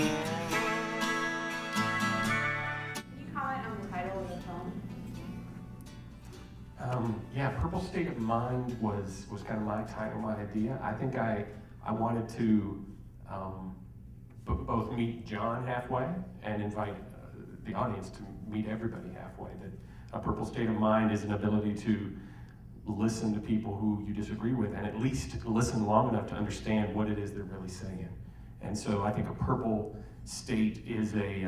you comment on the title of the film? Yeah, Purple State of Mind was kind of my title, my idea. I think I wanted to both meet John halfway and invite the audience to meet everybody halfway. That a purple state of mind is an ability to listen to people who you disagree with and at least listen long enough to understand what it is they're really saying. And so I think a purple state is a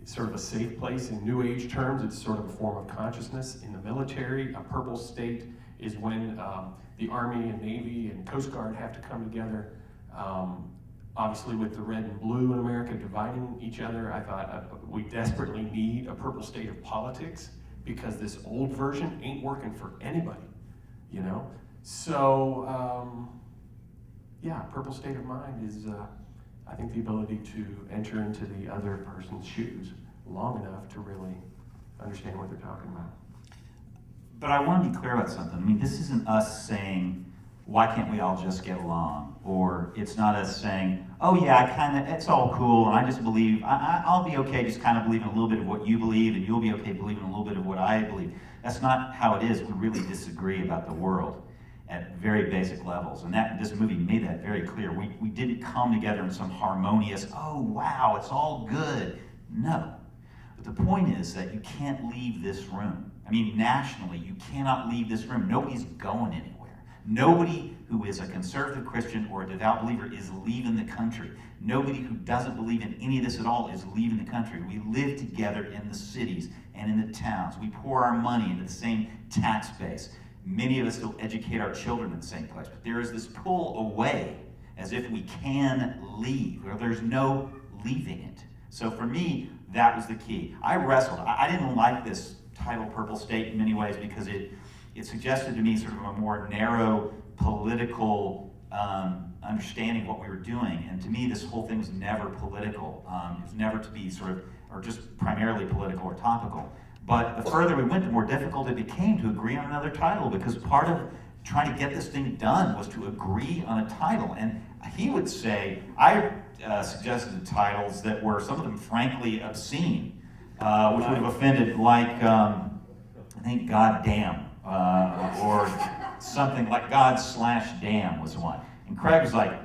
sort of a safe place. In New Age terms, it's sort of a form of consciousness. In the military, a purple state is when the Army and Navy and Coast Guard have to come together. Obviously, with the red and blue in America dividing each other, I thought we desperately need a purple state of politics because this old version ain't working for anybody, you know? So, yeah, purple state of mind is, I think, the ability to enter into the other person's shoes long enough to really understand what they're talking about. But I want to be clear about something. I mean, this isn't us saying, why can't we all just get along? Or it's not us saying, oh yeah, it's all cool, and I just believe, I'll be okay just kind of believing a little bit of what you believe, and you'll be okay believing a little bit of what I believe. That's not how it is. We really disagree about the world at very basic levels, and this movie made that very clear. We didn't come together in some harmonious, oh wow, it's all good. No. But the point is that you can't leave this room. I mean, nationally, you cannot leave this room. Nobody's going anywhere. Nobody who is a conservative Christian or a devout believer is leaving the country. Nobody who doesn't believe in any of this at all is leaving the country. We live together in the cities and in the towns. We pour our money into the same tax base. Many of us still educate our children in the same place. But there is this pull away as if we can leave, or there's no leaving it. So for me, that was the key. I wrestled. I didn't like this title, Purple State, in many ways because it suggested to me sort of a more narrow political understanding of what we were doing. And to me, this whole thing was never political. It was never to be sort of, or just primarily political or topical. But the further we went, the more difficult it became to agree on another title, because part of trying to get this thing done was to agree on a title. And he would say, I suggested titles that were, some of them frankly obscene, which would have offended, like, I think God Damn. Or something like God/Damn was one. And Craig was like,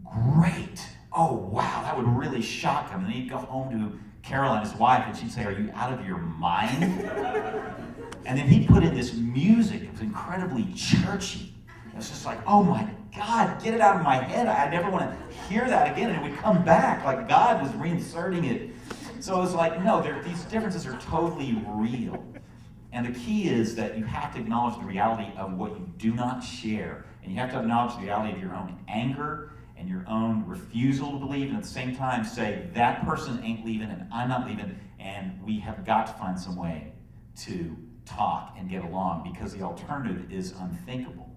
great. Oh, wow, that would really shock him. And then he'd go home to Caroline, his wife, and she'd say, are you out of your mind? And then he'd put in this music. It was incredibly churchy. It was just like, oh my God, get it out of my head. I never want to hear that again. And it would come back like God was reinserting it. So it was like, no, these differences are totally real. And the key is that you have to acknowledge the reality of what you do not share. And you have to acknowledge the reality of your own anger and your own refusal to believe, and at the same time say, that person ain't leaving and I'm not leaving, and we have got to find some way to talk and get along, because the alternative is unthinkable.